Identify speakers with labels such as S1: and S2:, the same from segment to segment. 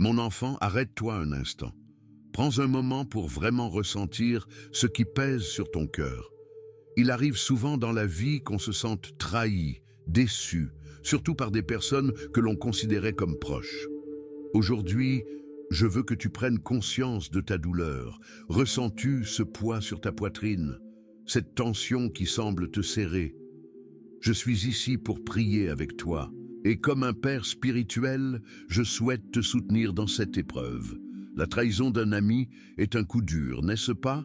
S1: Mon enfant, arrête-toi un instant. Prends un moment pour vraiment ressentir ce qui pèse sur ton cœur. Il arrive souvent dans la vie qu'on se sente trahi, déçu, surtout par des personnes que l'on considérait comme proches. Aujourd'hui, je veux que tu prennes conscience de ta douleur. Ressens-tu ce poids sur ta poitrine, cette tension qui semble te serrer? Je suis ici pour prier avec toi, et comme un père spirituel, je souhaite te soutenir dans cette épreuve. La trahison d'un ami est un coup dur, n'est-ce pas?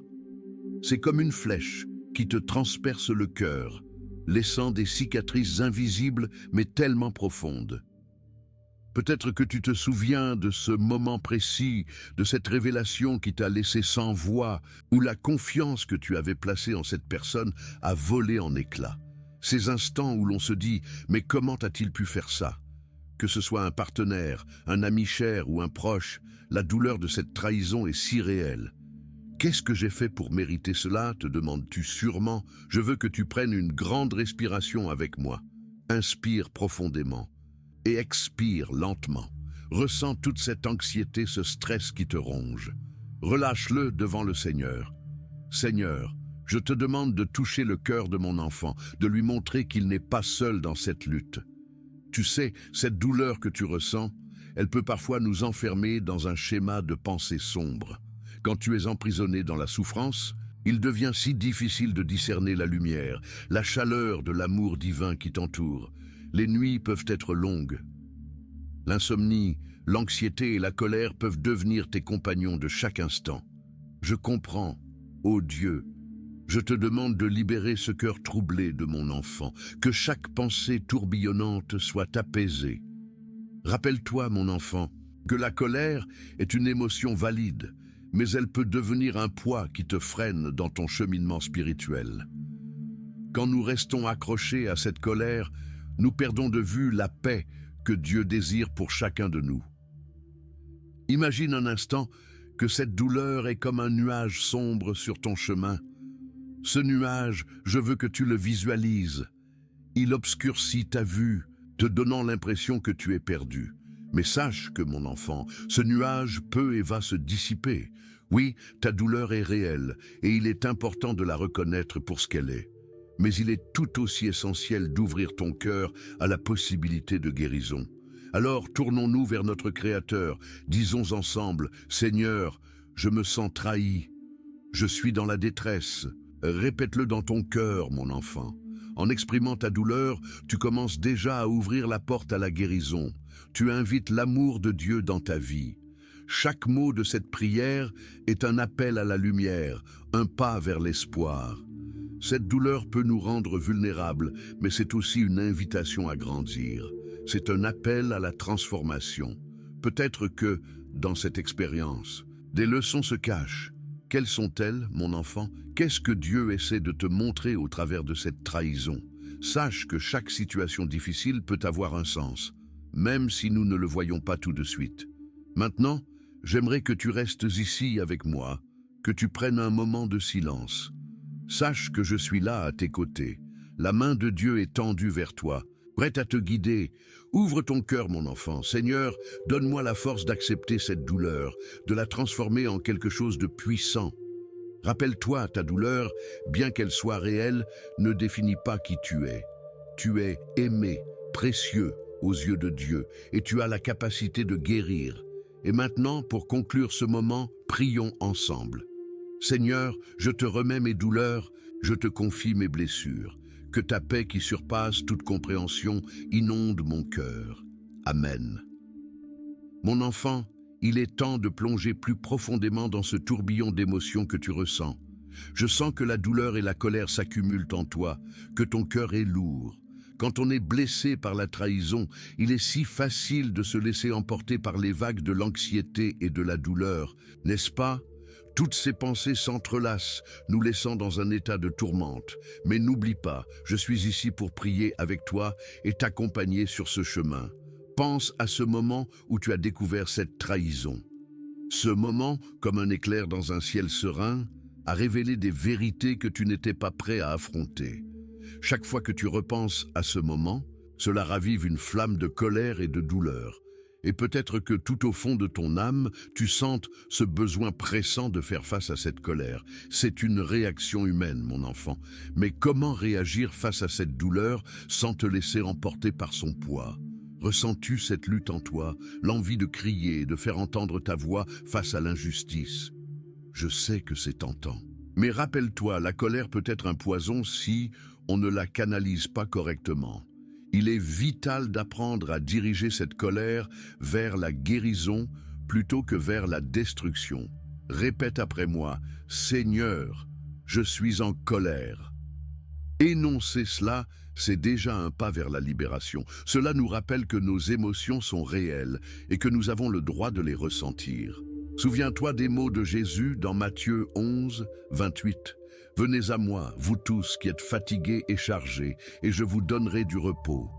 S1: C'est comme une flèche qui te transperce le cœur, laissant des cicatrices invisibles mais tellement profondes. Peut-être que tu te souviens de ce moment précis, de cette révélation qui t'a laissé sans voix, où la confiance que tu avais placée en cette personne a volé en éclats. Ces instants où l'on se dit « mais comment a-t-il pu faire ça ?» Que ce soit un partenaire, un ami cher ou un proche, la douleur de cette trahison est si réelle. Qu'est-ce que j'ai fait pour mériter cela, te demandes-tu sûrement? Je veux que tu prennes une grande respiration avec moi. Inspire profondément et expire lentement. Ressens toute cette anxiété, ce stress qui te ronge. Relâche-le devant le Seigneur. Seigneur, je te demande de toucher le cœur de mon enfant, de lui montrer qu'il n'est pas seul dans cette lutte. Tu sais, cette douleur que tu ressens, elle peut parfois nous enfermer dans un schéma de pensée sombre. Quand tu es emprisonné dans la souffrance, il devient si difficile de discerner la lumière, la chaleur de l'amour divin qui t'entoure. Les nuits peuvent être longues. L'insomnie, l'anxiété et la colère peuvent devenir tes compagnons de chaque instant. Je comprends, ô Dieu, je te demande de libérer ce cœur troublé de mon enfant, que chaque pensée tourbillonnante soit apaisée. Rappelle-toi, mon enfant, que la colère est une émotion valide, mais elle peut devenir un poids qui te freine dans ton cheminement spirituel. Quand nous restons accrochés à cette colère, nous perdons de vue la paix que Dieu désire pour chacun de nous. Imagine un instant que cette douleur est comme un nuage sombre sur ton chemin. Ce nuage, je veux que tu le visualises. Il obscurcit ta vue, te donnant l'impression que tu es perdu. Mais sache que, mon enfant, ce nuage peut et va se dissiper. Oui, ta douleur est réelle, et il est important de la reconnaître pour ce qu'elle est. Mais il est tout aussi essentiel d'ouvrir ton cœur à la possibilité de guérison. Alors, tournons-nous vers notre Créateur. Disons ensemble, « Seigneur, je me sens trahi. Je suis dans la détresse. » Répète-le dans ton cœur, mon enfant. En exprimant ta douleur, tu commences déjà à ouvrir la porte à la guérison. Tu invites l'amour de Dieu dans ta vie. Chaque mot de cette prière est un appel à la lumière, un pas vers l'espoir. Cette douleur peut nous rendre vulnérables, mais c'est aussi une invitation à grandir. C'est un appel à la transformation. Peut-être que, dans cette expérience, des leçons se cachent. Quelles sont-elles, mon enfant? Qu'est-ce que Dieu essaie de te montrer au travers de cette trahison? Sache que chaque situation difficile peut avoir un sens, même si nous ne le voyons pas tout de suite. Maintenant, j'aimerais que tu restes ici avec moi, que tu prennes un moment de silence. Sache que je suis là à tes côtés. La main de Dieu est tendue vers toi, prête à te guider. Ouvre ton cœur, mon enfant. Seigneur, donne-moi la force d'accepter cette douleur, de la transformer en quelque chose de puissant. Rappelle-toi, ta douleur, bien qu'elle soit réelle, ne définit pas qui tu es. Tu es aimé, précieux aux yeux de Dieu, et tu as la capacité de guérir. Et maintenant, pour conclure ce moment, prions ensemble. Seigneur, je te remets mes douleurs, je te confie mes blessures. Que ta paix qui surpasse toute compréhension inonde mon cœur. Amen. Mon enfant, il est temps de plonger plus profondément dans ce tourbillon d'émotions que tu ressens. Je sens que la douleur et la colère s'accumulent en toi, que ton cœur est lourd. Quand on est blessé par la trahison, il est si facile de se laisser emporter par les vagues de l'anxiété et de la douleur, n'est-ce pas? Toutes ces pensées s'entrelacent, nous laissant dans un état de tourmente. Mais n'oublie pas, je suis ici pour prier avec toi et t'accompagner sur ce chemin. Pense à ce moment où tu as découvert cette trahison. Ce moment, comme un éclair dans un ciel serein, a révélé des vérités que tu n'étais pas prêt à affronter. Chaque fois que tu repenses à ce moment, cela ravive une flamme de colère et de douleur. Et peut-être que tout au fond de ton âme, tu sentes ce besoin pressant de faire face à cette colère. C'est une réaction humaine, mon enfant. Mais comment réagir face à cette douleur sans te laisser emporter par son poids? Ressens-tu cette lutte en toi, l'envie de crier, de faire entendre ta voix face à l'injustice? Je sais que c'est tentant. Mais rappelle-toi, la colère peut être un poison si on ne la canalise pas correctement. Il est vital d'apprendre à diriger cette colère vers la guérison plutôt que vers la destruction. Répète après moi, Seigneur, je suis en colère. Énoncer cela, c'est déjà un pas vers la libération. Cela nous rappelle que nos émotions sont réelles et que nous avons le droit de les ressentir. Souviens-toi des mots de Jésus dans Matthieu 11, 28. « Venez à moi, vous tous qui êtes fatigués et chargés, et je vous donnerai du repos.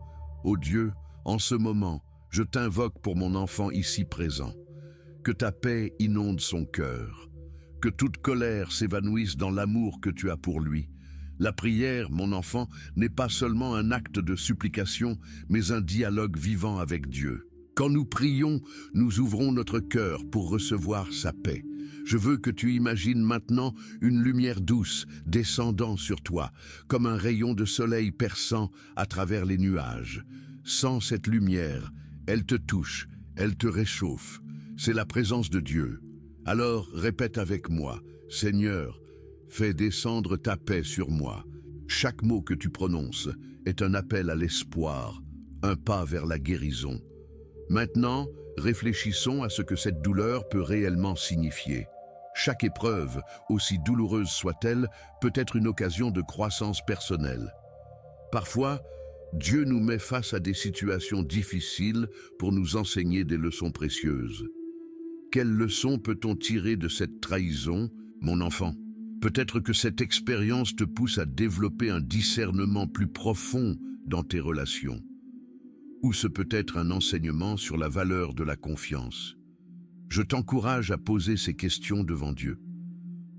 S1: Ô Dieu, en ce moment, je t'invoque pour mon enfant ici présent. Que ta paix inonde son cœur, que toute colère s'évanouisse dans l'amour que tu as pour lui. La prière, mon enfant, n'est pas seulement un acte de supplication, mais un dialogue vivant avec Dieu. Quand nous prions, nous ouvrons notre cœur pour recevoir sa paix. Je veux que tu imagines maintenant une lumière douce descendant sur toi, comme un rayon de soleil perçant à travers les nuages. Sans cette lumière, elle te touche, elle te réchauffe. C'est la présence de Dieu. Alors répète avec moi, « Seigneur, fais descendre ta paix sur moi. » Chaque mot que tu prononces est un appel à l'espoir, un pas vers la guérison. Maintenant, réfléchissons à ce que cette douleur peut réellement signifier. Chaque épreuve, aussi douloureuse soit-elle, peut être une occasion de croissance personnelle. Parfois, Dieu nous met face à des situations difficiles pour nous enseigner des leçons précieuses. Quelles leçons peut-on tirer de cette trahison, mon enfant? Peut-être que cette expérience te pousse à développer un discernement plus profond dans tes relations. Ou ce peut être un enseignement sur la valeur de la confiance. Je t'encourage à poser ces questions devant Dieu.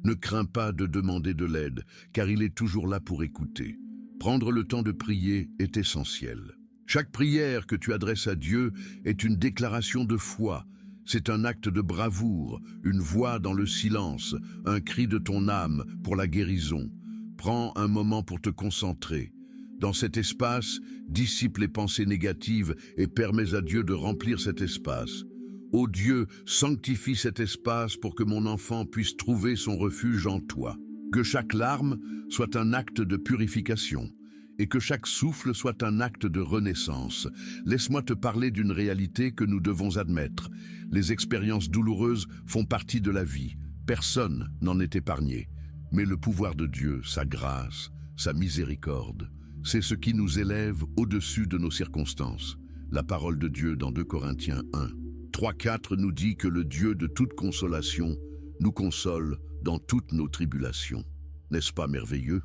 S1: Ne crains pas de demander de l'aide, car il est toujours là pour écouter. Prendre le temps de prier est essentiel. Chaque prière que tu adresses à Dieu est une déclaration de foi. C'est un acte de bravoure, une voix dans le silence, un cri de ton âme pour la guérison. Prends un moment pour te concentrer. Dans cet espace, dissipe les pensées négatives et permets à Dieu de remplir cet espace. Ô Dieu, sanctifie cet espace pour que mon enfant puisse trouver son refuge en toi. Que chaque larme soit un acte de purification et que chaque souffle soit un acte de renaissance. Laisse-moi te parler d'une réalité que nous devons admettre. Les expériences douloureuses font partie de la vie. Personne n'en est épargné. Mais le pouvoir de Dieu, sa grâce, sa miséricorde, c'est ce qui nous élève au-dessus de nos circonstances. La parole de Dieu dans 2 Corinthiens 1, 3-4 nous dit que le Dieu de toute consolation nous console dans toutes nos tribulations. N'est-ce pas merveilleux?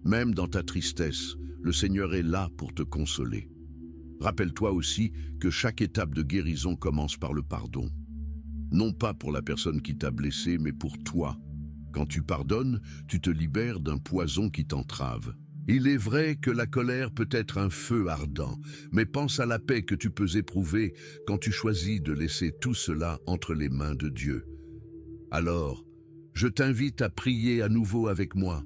S1: Même dans ta tristesse, le Seigneur est là pour te consoler. Rappelle-toi aussi que chaque étape de guérison commence par le pardon. Non pas pour la personne qui t'a blessé, mais pour toi. Quand tu pardonnes, tu te libères d'un poison qui t'entrave. Il est vrai que la colère peut être un feu ardent, mais pense à la paix que tu peux éprouver quand tu choisis de laisser tout cela entre les mains de Dieu. Alors, je t'invite à prier à nouveau avec moi.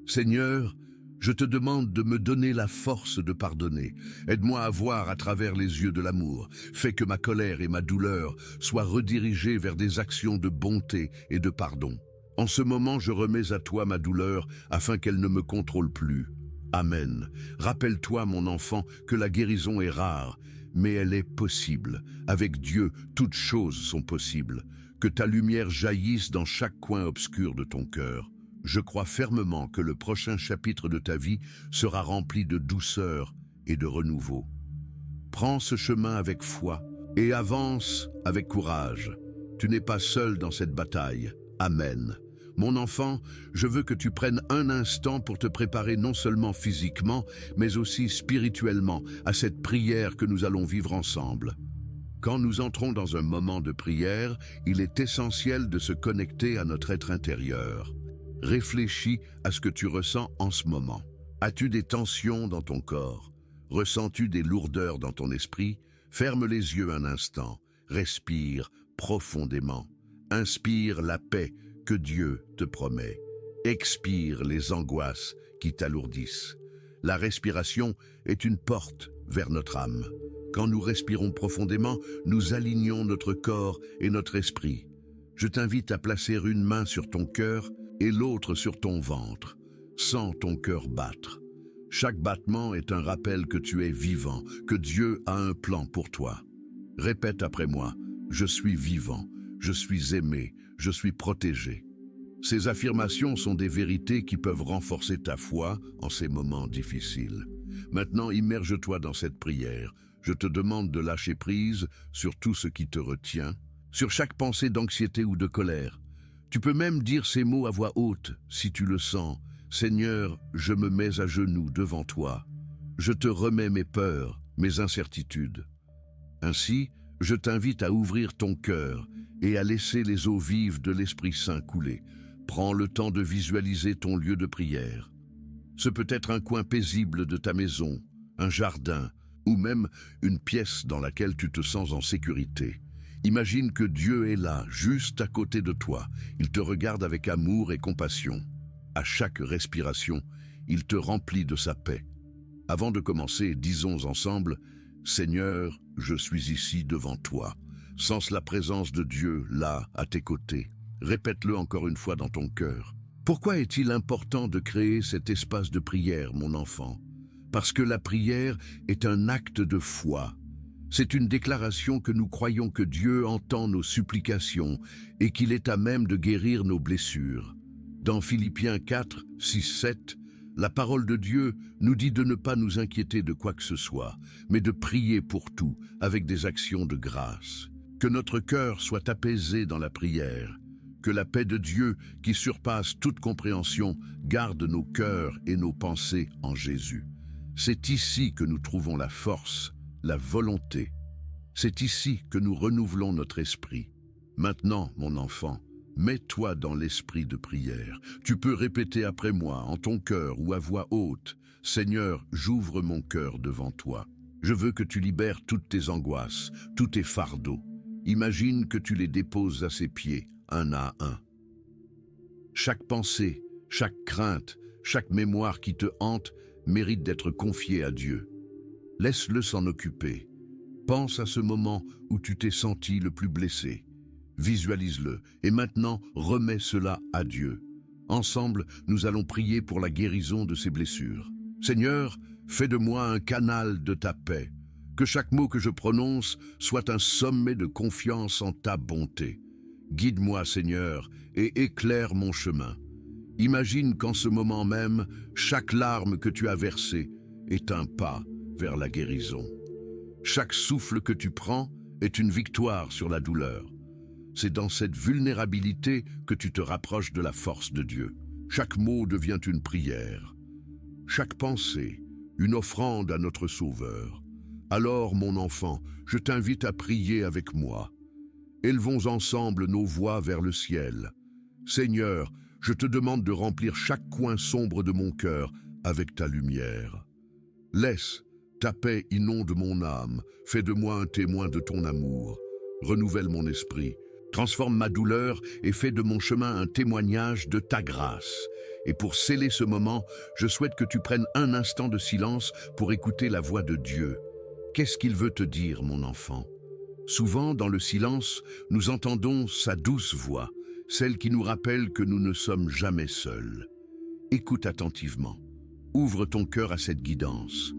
S1: Seigneur, je te demande de me donner la force de pardonner. Aide-moi à voir à travers les yeux de l'amour. Fais que ma colère et ma douleur soient redirigées vers des actions de bonté et de pardon. En ce moment, je remets à toi ma douleur afin qu'elle ne me contrôle plus. Amen. Rappelle-toi, mon enfant, que la guérison est rare, mais elle est possible. Avec Dieu, toutes choses sont possibles. Que ta lumière jaillisse dans chaque coin obscur de ton cœur. Je crois fermement que le prochain chapitre de ta vie sera rempli de douceur et de renouveau. Prends ce chemin avec foi et avance avec courage. Tu n'es pas seul dans cette bataille. Amen. Mon enfant, je veux que tu prennes un instant pour te préparer non seulement physiquement, mais aussi spirituellement à cette prière que nous allons vivre ensemble. Quand nous entrons dans un moment de prière, il est essentiel de se connecter à notre être intérieur. Réfléchis à ce que tu ressens en ce moment. As-tu des tensions dans ton corps? Ressens-tu des lourdeurs dans ton esprit? Ferme les yeux un instant, respire profondément. Inspire la paix que Dieu te promet. Expire les angoisses qui t'alourdissent. La respiration est une porte vers notre âme. Quand nous respirons profondément, nous alignons notre corps et notre esprit. Je t'invite à placer une main sur ton cœur et l'autre sur ton ventre. Sens ton cœur battre. Chaque battement est un rappel que tu es vivant, que Dieu a un plan pour toi. Répète après moi, je suis vivant, je suis aimé, je suis protégé. Ces affirmations sont des vérités qui peuvent renforcer ta foi en ces moments difficiles. Maintenant, immerge-toi dans cette prière. Je te demande de lâcher prise sur tout ce qui te retient, sur chaque pensée d'anxiété ou de colère. Tu peux même dire ces mots à voix haute, si tu le sens. Seigneur, je me mets à genoux devant toi. Je te remets mes peurs, mes incertitudes. Ainsi, je t'invite à ouvrir ton cœur et à laisser les eaux vives de l'Esprit Saint couler. Prends le temps de visualiser ton lieu de prière. Ce peut être un coin paisible de ta maison, un jardin, ou même une pièce dans laquelle tu te sens en sécurité. Imagine que Dieu est là, juste à côté de toi. Il te regarde avec amour et compassion. À chaque respiration, il te remplit de sa paix. Avant de commencer, disons ensemble, « Seigneur, je suis ici devant toi. » Sens la présence de Dieu là, à tes côtés. Répète-le encore une fois dans ton cœur. Pourquoi est-il important de créer cet espace de prière, mon enfant? Parce que la prière est un acte de foi. C'est une déclaration que nous croyons que Dieu entend nos supplications et qu'il est à même de guérir nos blessures. Dans Philippiens 4, 6, 7, la parole de Dieu nous dit de ne pas nous inquiéter de quoi que ce soit, mais de prier pour tout avec des actions de grâce. Que notre cœur soit apaisé dans la prière. Que la paix de Dieu, qui surpasse toute compréhension, garde nos cœurs et nos pensées en Jésus. C'est ici que nous trouvons la force, la volonté. C'est ici que nous renouvelons notre esprit. Maintenant, mon enfant, mets-toi dans l'esprit de prière. Tu peux répéter après moi, en ton cœur ou à voix haute, « Seigneur, j'ouvre mon cœur devant toi. Je veux que tu libères toutes tes angoisses, tous tes fardeaux. Imagine que tu les déposes à ses pieds, un à un. Chaque pensée, chaque crainte, chaque mémoire qui te hante mérite d'être confiée à Dieu. Laisse-le s'en occuper. Pense à ce moment où tu t'es senti le plus blessé. Visualise-le et maintenant remets cela à Dieu. Ensemble, nous allons prier pour la guérison de ces blessures. Seigneur, fais de moi un canal de ta paix. Que chaque mot que je prononce soit un sommet de confiance en ta bonté. Guide-moi, Seigneur, et éclaire mon chemin. Imagine qu'en ce moment même, chaque larme que tu as versée est un pas vers la guérison. Chaque souffle que tu prends est une victoire sur la douleur. C'est dans cette vulnérabilité que tu te rapproches de la force de Dieu. Chaque mot devient une prière. Chaque pensée, une offrande à notre Sauveur. Alors, mon enfant, je t'invite à prier avec moi. Élevons ensemble nos voix vers le ciel. Seigneur, je te demande de remplir chaque coin sombre de mon cœur avec ta lumière. Laisse ta paix inonde mon âme, fais de moi un témoin de ton amour. Renouvelle mon esprit, transforme ma douleur et fais de mon chemin un témoignage de ta grâce. Et pour sceller ce moment, je souhaite que tu prennes un instant de silence pour écouter la voix de Dieu. Qu'est-ce qu'il veut te dire, mon enfant? Souvent, dans le silence, nous entendons sa douce voix, celle qui nous rappelle que nous ne sommes jamais seuls. Écoute attentivement. Ouvre ton cœur à cette guidance.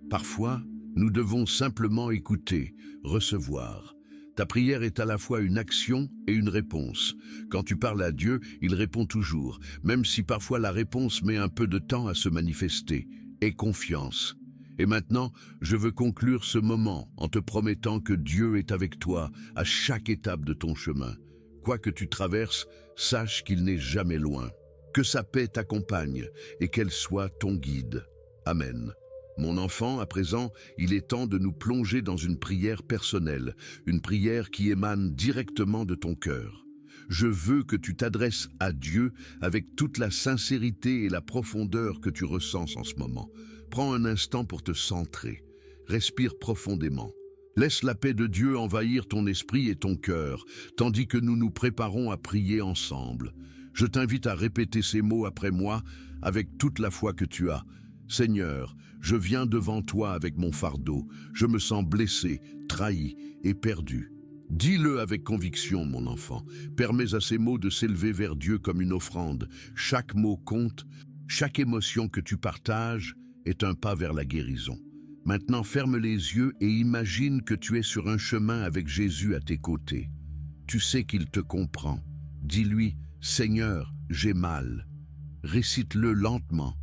S1: Parfois, nous devons simplement écouter, recevoir. Ta prière est à la fois une action et une réponse. Quand tu parles à Dieu, il répond toujours, même si parfois la réponse met un peu de temps à se manifester. Aie confiance. Et maintenant, je veux conclure ce moment en te promettant que Dieu est avec toi à chaque étape de ton chemin. Quoi que tu traverses, sache qu'il n'est jamais loin. Que sa paix t'accompagne et qu'elle soit ton guide. Amen. Mon enfant, à présent, il est temps de nous plonger dans une prière personnelle, une prière qui émane directement de ton cœur. Je veux que tu t'adresses à Dieu avec toute la sincérité et la profondeur que tu ressens en ce moment. Prends un instant pour te centrer. Respire profondément. Laisse la paix de Dieu envahir ton esprit et ton cœur, tandis que nous nous préparons à prier ensemble. Je t'invite à répéter ces mots après moi avec toute la foi que tu as. Seigneur, je viens devant toi avec mon fardeau. Je me sens blessé, trahi et perdu. Dis-le avec conviction, mon enfant. Permets à ces mots de s'élever vers Dieu comme une offrande. Chaque mot compte, chaque émotion que tu partages est un pas vers la guérison. Maintenant, ferme les yeux et imagine que tu es sur un chemin avec Jésus à tes côtés. Tu sais qu'il te comprend. Dis-lui, « Seigneur, j'ai mal ». Récite-le lentement.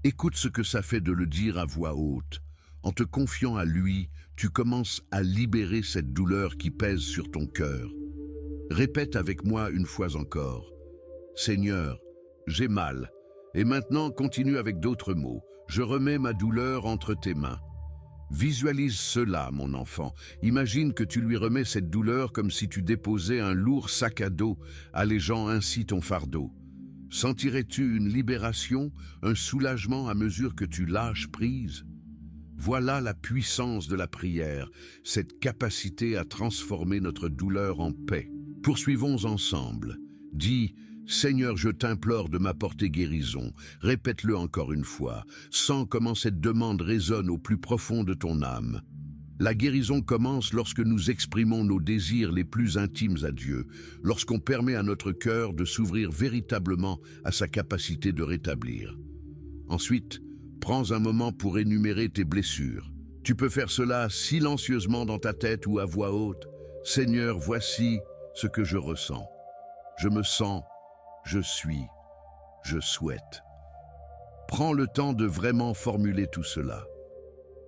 S1: Écoute ce que ça fait de le dire à voix haute. En te confiant à lui, tu commences à libérer cette douleur qui pèse sur ton cœur. Répète avec moi une fois encore. « Seigneur, j'ai mal ». Et maintenant, continue avec d'autres mots. Je remets ma douleur entre tes mains. Visualise cela, mon enfant. Imagine que tu lui remets cette douleur comme si tu déposais un lourd sac à dos, allégeant ainsi ton fardeau. Sentirais-tu une libération, un soulagement à mesure que tu lâches prise? Voilà la puissance de la prière, cette capacité à transformer notre douleur en paix. Poursuivons ensemble. Dis, Seigneur, je t'implore de m'apporter guérison. Répète-le encore une fois. Sens comment cette demande résonne au plus profond de ton âme. La guérison commence lorsque nous exprimons nos désirs les plus intimes à Dieu, lorsqu'on permet à notre cœur de s'ouvrir véritablement à sa capacité de rétablir. Ensuite, prends un moment pour énumérer tes blessures. Tu peux faire cela silencieusement dans ta tête ou à voix haute. Seigneur, voici ce que je ressens. Je me sens, je suis, je souhaite. Prends le temps de vraiment formuler tout cela.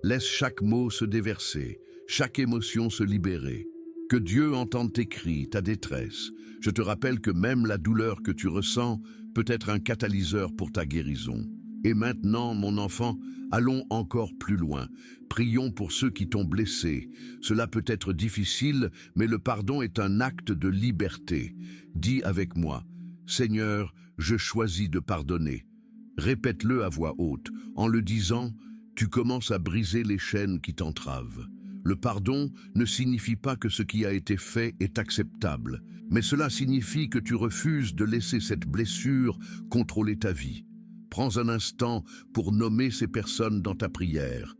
S1: Laisse chaque mot se déverser, chaque émotion se libérer. Que Dieu entende tes cris, ta détresse. Je te rappelle que même la douleur que tu ressens peut être un catalyseur pour ta guérison. Et maintenant, mon enfant, allons encore plus loin. Prions pour ceux qui t'ont blessé. Cela peut être difficile, mais le pardon est un acte de liberté. Dis avec moi, Seigneur, je choisis de pardonner. Répète-le à voix haute. En le disant, tu commences à briser les chaînes qui t'entravent. Le pardon ne signifie pas que ce qui a été fait est acceptable, mais cela signifie que tu refuses de laisser cette blessure contrôler ta vie. Prends un instant pour nommer ces personnes dans ta prière.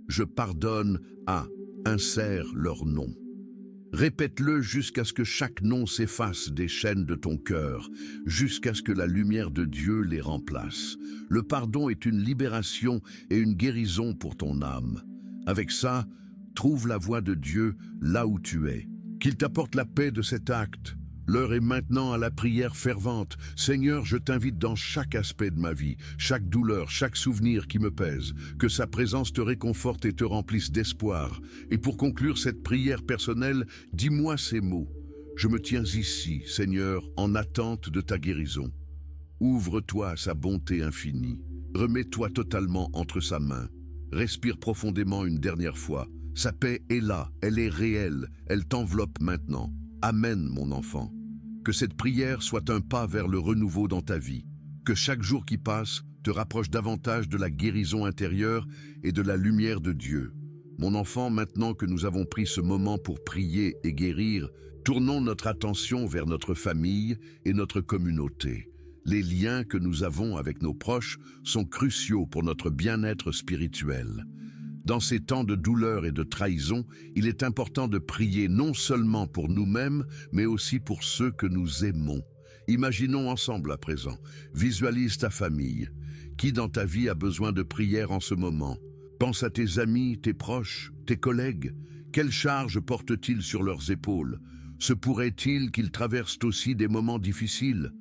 S1: Je pardonne à, insère leur nom. Répète-le jusqu'à ce que chaque nom s'efface des chaînes de ton cœur, jusqu'à ce que la lumière de Dieu les remplace. Le pardon est une libération et une guérison pour ton âme. Avec ça, trouve la voie de Dieu là où tu es. Qu'il t'apporte la paix de cet acte. L'heure est maintenant à la prière fervente. Seigneur, je t'invite dans chaque aspect de ma vie, chaque douleur, chaque souvenir qui me pèse, que sa présence te réconforte et te remplisse d'espoir. Et pour conclure cette prière personnelle, dis-moi ces mots. Je me tiens ici, Seigneur, en attente de ta guérison. Ouvre-toi à sa bonté infinie. Remets-toi totalement entre sa main. Respire profondément une dernière fois. Sa paix est là, elle est réelle, elle t'enveloppe maintenant. Amen, mon enfant. Que cette prière soit un pas vers le renouveau dans ta vie. Que chaque jour qui passe te rapproche davantage de la guérison intérieure et de la lumière de Dieu. Mon enfant, maintenant que nous avons pris ce moment pour prier et guérir, tournons notre attention vers notre famille et notre communauté. Les liens que nous avons avec nos proches sont cruciaux pour notre bien-être spirituel. Dans ces temps de douleur et de trahison, il est important de prier non seulement pour nous-mêmes, mais aussi pour ceux que nous aimons. Imaginons ensemble à présent. Visualise ta famille. Qui dans ta vie a besoin de prière en ce moment? Pense à tes amis, tes proches, tes collègues. Quelle charge portent-ils sur leurs épaules? Se pourrait-il qu'ils traversent aussi des moments difficiles?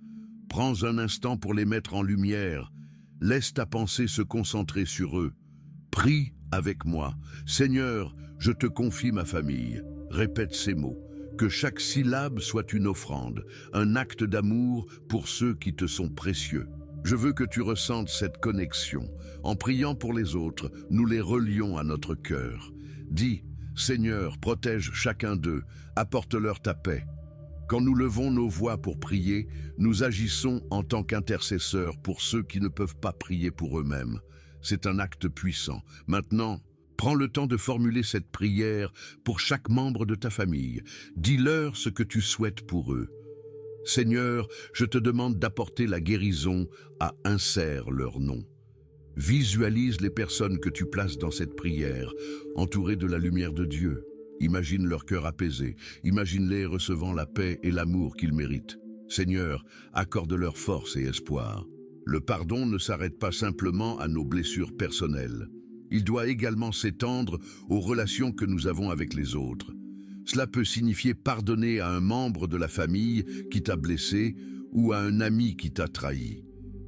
S1: Prends un instant pour les mettre en lumière. Laisse ta pensée se concentrer sur eux. Prie avec moi. Seigneur, je te confie ma famille. Répète ces mots. Que chaque syllabe soit une offrande, un acte d'amour pour ceux qui te sont précieux. Je veux que tu ressentes cette connexion. En priant pour les autres, nous les relions à notre cœur. Dis, Seigneur, protège chacun d'eux, apporte-leur ta paix. Quand nous levons nos voix pour prier, nous agissons en tant qu'intercesseurs pour ceux qui ne peuvent pas prier pour eux-mêmes. C'est un acte puissant. Maintenant, Prends le temps de formuler cette prière pour chaque membre de ta famille. Dis-leur ce que tu souhaites pour eux. Seigneur, je te demande d'apporter la guérison à Insère leur nom. Visualise les personnes que tu places dans cette prière, entourées de la lumière de Dieu. Imagine leur cœur apaisé, imagine-les recevant la paix et l'amour qu'ils méritent. Seigneur, accorde-leur force et espoir. Le pardon ne s'arrête pas simplement à nos blessures personnelles. Il doit également s'étendre aux relations que nous avons avec les autres. Cela peut signifier pardonner à un membre de la famille qui t'a blessé ou à un ami qui t'a trahi.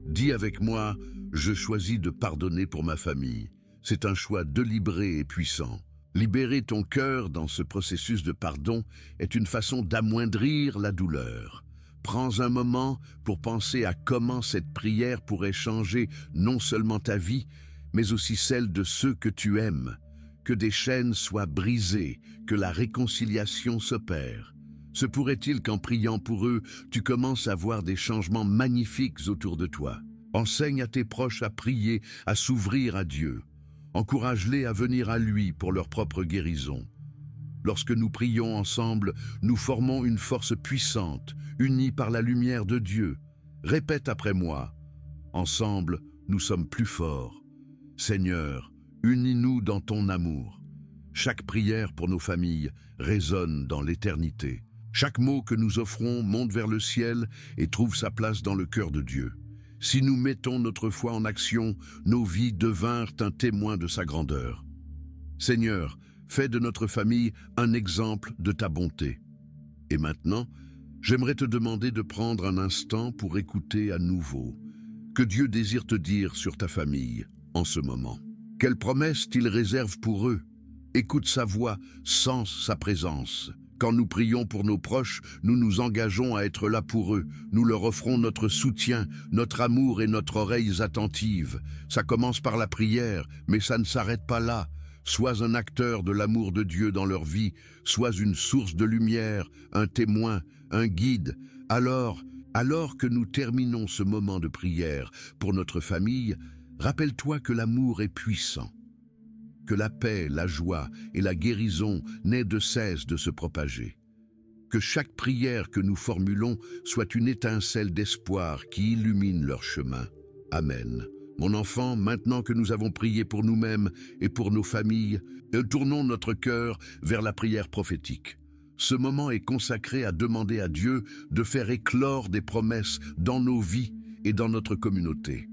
S1: Dis avec moi, je choisis de pardonner pour ma famille. C'est un choix délibéré et puissant. Libérer ton cœur dans ce processus de pardon est une façon d'amoindrir la douleur. Prends un moment pour penser à comment cette prière pourrait changer non seulement ta vie, mais aussi celle de ceux que tu aimes. Que des chaînes soient brisées, que la réconciliation s'opère. Se pourrait-il qu'en priant pour eux, tu commences à voir des changements magnifiques autour de toi? Enseigne à tes proches à prier, à s'ouvrir à Dieu. Encourage-les à venir à lui pour leur propre guérison. Lorsque nous prions ensemble, nous formons une force puissante, unie par la lumière de Dieu. Répète après moi. Ensemble, nous sommes plus forts. Seigneur, unis-nous dans ton amour. Chaque prière pour nos familles résonne dans l'éternité. Chaque mot que nous offrons monte vers le ciel et trouve sa place dans le cœur de Dieu. Si nous mettons notre foi en action, nos vies devinrent un témoin de sa grandeur. Seigneur, fais de notre famille un exemple de ta bonté. Et maintenant, j'aimerais te demander de prendre un instant pour écouter à nouveau. Que Dieu désire te dire sur ta famille en ce moment. Quelles promesses il réserve pour eux? Écoute sa voix, sens sa présence. Quand nous prions pour nos proches, nous nous engageons à être là pour eux. Nous leur offrons notre soutien, notre amour et notre oreille attentive. Ça commence par la prière, mais ça ne s'arrête pas là. Sois un acteur de l'amour de Dieu dans leur vie, sois une source de lumière, un témoin, un guide. Alors que nous terminons ce moment de prière pour notre famille, rappelle-toi que l'amour est puissant, que la paix, la joie et la guérison n'aient de cesse de se propager. Que chaque prière que nous formulons soit une étincelle d'espoir qui illumine leur chemin. Amen. Mon enfant, maintenant que nous avons prié pour nous-mêmes et pour nos familles, tournons notre cœur vers la prière prophétique. Ce moment est consacré à demander à Dieu de faire éclore des promesses dans nos vies et dans notre communauté.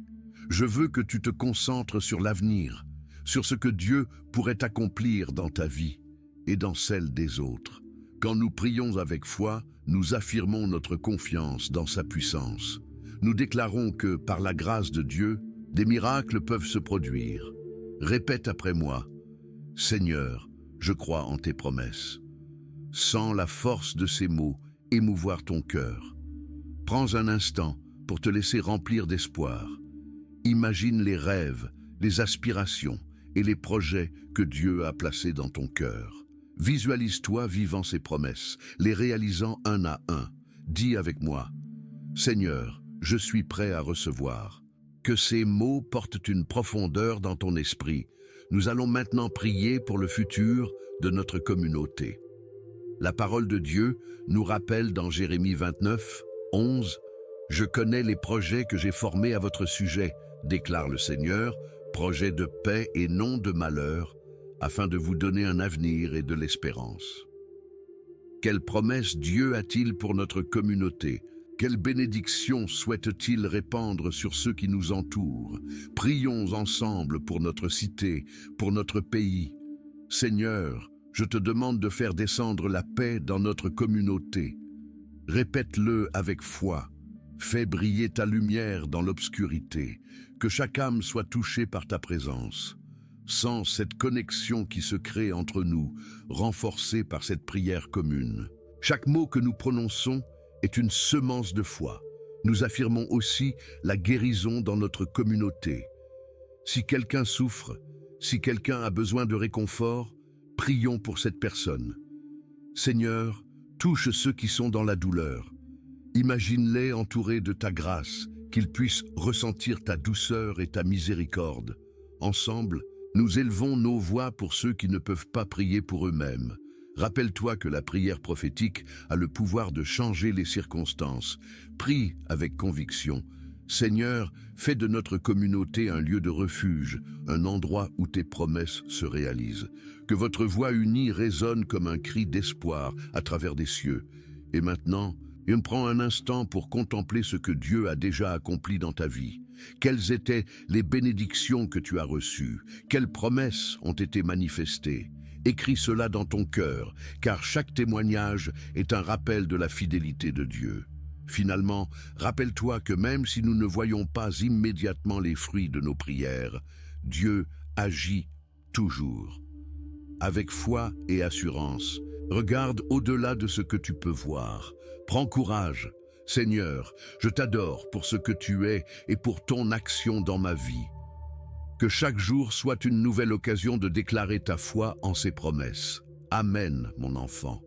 S1: Je veux que tu te concentres sur l'avenir, sur ce que Dieu pourrait accomplir dans ta vie et dans celle des autres. Quand nous prions avec foi, nous affirmons notre confiance dans sa puissance. Nous déclarons que, par la grâce de Dieu, des miracles peuvent se produire. Répète après moi. Seigneur, je crois en tes promesses. Sens la force de ces mots émouvoir ton cœur. Prends un instant pour te laisser remplir d'espoir. Imagine les rêves, les aspirations et les projets que Dieu a placés dans ton cœur. Visualise-toi vivant ces promesses, les réalisant un à un. Dis avec moi, Seigneur, je suis prêt à recevoir. Que ces mots portent une profondeur dans ton esprit. Nous allons maintenant prier pour le futur de notre communauté. La parole de Dieu nous rappelle dans Jérémie 29, 11, « Je connais les projets que j'ai formés à votre sujet, déclare le Seigneur, projets de paix et non de malheur, afin de vous donner un avenir et de l'espérance. » Quelle promesse Dieu a-t-il pour notre communauté? Quelle bénédiction souhaite-t-il répandre sur ceux qui nous entourent? Prions ensemble pour notre cité, pour notre pays. Seigneur, je te demande de faire descendre la paix dans notre communauté. Répète-le avec foi. Fais briller ta lumière dans l'obscurité. Que chaque âme soit touchée par ta présence. Sans cette connexion qui se crée entre nous, renforcée par cette prière commune. Chaque mot que nous prononçons est une semence de foi. Nous affirmons aussi la guérison dans notre communauté. Si quelqu'un souffre, si quelqu'un a besoin de réconfort, prions pour cette personne. Seigneur, touche ceux qui sont dans la douleur. Imagine-les entourés de ta grâce, qu'ils puissent ressentir ta douceur et ta miséricorde. Ensemble, Nous élevons nos voix pour ceux qui ne peuvent pas prier pour eux-mêmes. Rappelle-toi que la prière prophétique a le pouvoir de changer les circonstances. Prie avec conviction. Seigneur, fais de notre communauté un lieu de refuge, un endroit où tes promesses se réalisent. Que votre voix unie résonne comme un cri d'espoir à travers des cieux. Et maintenant, prends un instant pour contempler ce que Dieu a déjà accompli dans ta vie. Quelles étaient les bénédictions que tu as reçues? Quelles promesses ont été manifestées? Écris cela dans ton cœur, car chaque témoignage est un rappel de la fidélité de Dieu. Finalement, rappelle-toi que même si nous ne voyons pas immédiatement les fruits de nos prières, Dieu agit toujours. Avec foi et assurance, regarde au-delà de ce que tu peux voir. Prends courage. Seigneur, je t'adore pour ce que tu es et pour ton action dans ma vie. Que chaque jour soit une nouvelle occasion de déclarer ta foi en ses promesses. Amen, mon enfant.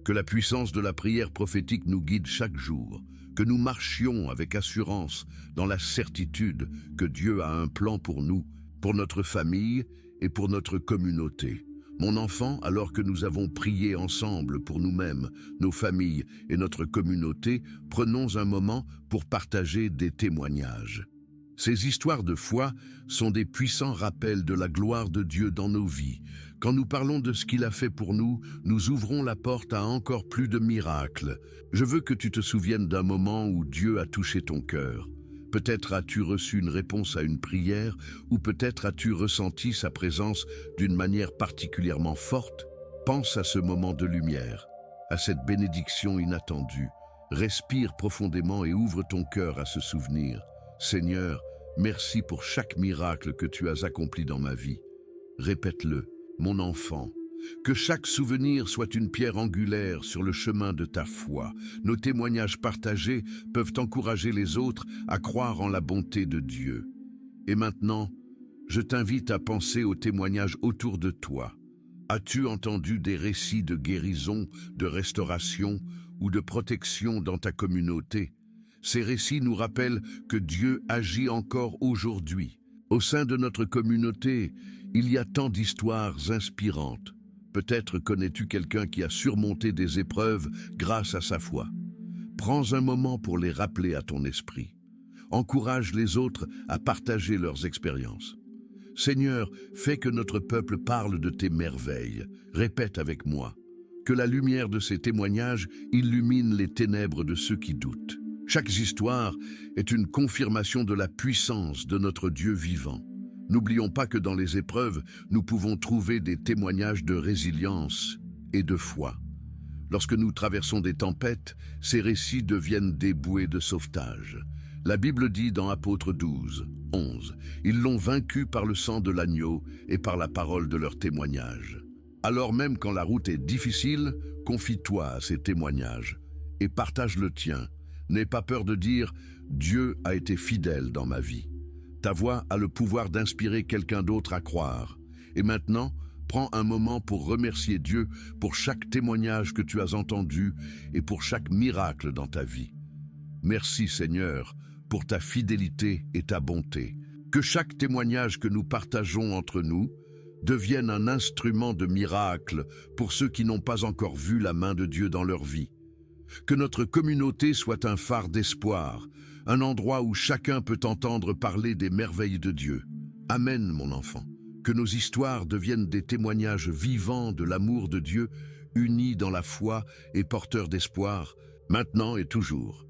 S1: Que la puissance de la prière prophétique nous guide chaque jour, que nous marchions avec assurance dans la certitude que Dieu a un plan pour nous, pour notre famille et pour notre communauté. Mon enfant, alors que nous avons prié ensemble pour nous-mêmes, nos familles et notre communauté, prenons un moment pour partager des témoignages. Ces histoires de foi sont des puissants rappels de la gloire de Dieu dans nos vies. Quand nous parlons de ce qu'il a fait pour nous, nous ouvrons la porte à encore plus de miracles. Je veux que tu te souviennes d'un moment où Dieu a touché ton cœur. Peut-être as-tu reçu une réponse à une prière, ou peut-être as-tu ressenti sa présence d'une manière particulièrement forte. Pense à ce moment de lumière, à cette bénédiction inattendue. Respire profondément et ouvre ton cœur à ce souvenir. Seigneur, merci pour chaque miracle que tu as accompli dans ma vie. Répète-le, mon enfant. Que chaque souvenir soit une pierre angulaire sur le chemin de ta foi. Nos témoignages partagés peuvent encourager les autres à croire en la bonté de Dieu. Et maintenant, je t'invite à penser aux témoignages autour de toi. As-tu entendu des récits de guérison, de restauration ou de protection dans ta communauté? Ces récits nous rappellent que Dieu agit encore aujourd'hui. Au sein de notre communauté, il y a tant d'histoires inspirantes. Peut-être connais-tu quelqu'un qui a surmonté des épreuves grâce à sa foi. Prends un moment pour les rappeler à ton esprit. Encourage les autres à partager leurs expériences. Seigneur, fais que notre peuple parle de tes merveilles. Répète avec moi. Que la lumière de ces témoignages illumine les ténèbres de ceux qui doutent. Chaque histoire est une confirmation de la puissance de notre Dieu vivant. N'oublions pas que dans les épreuves, nous pouvons trouver des témoignages de résilience et de foi. Lorsque nous traversons des tempêtes, ces récits deviennent des bouées de sauvetage. La Bible dit dans Apôtres 12, 11, « Ils l'ont vaincu par le sang de l'agneau et par la parole de leur témoignage. » Alors même quand la route est difficile, confie-toi à ces témoignages et partage le tien. N'aie pas peur de dire « Dieu a été fidèle dans ma vie ». Ta voix a le pouvoir d'inspirer quelqu'un d'autre à croire. Et maintenant, prends un moment pour remercier Dieu pour chaque témoignage que tu as entendu et pour chaque miracle dans ta vie. Merci Seigneur pour ta fidélité et ta bonté. Que chaque témoignage que nous partageons entre nous devienne un instrument de miracle pour ceux qui n'ont pas encore vu la main de Dieu dans leur vie. Que notre communauté soit un phare d'espoir, un endroit où chacun peut entendre parler des merveilles de Dieu. Amen, mon enfant. Que nos histoires deviennent des témoignages vivants de l'amour de Dieu, unis dans la foi et porteurs d'espoir, maintenant et toujours.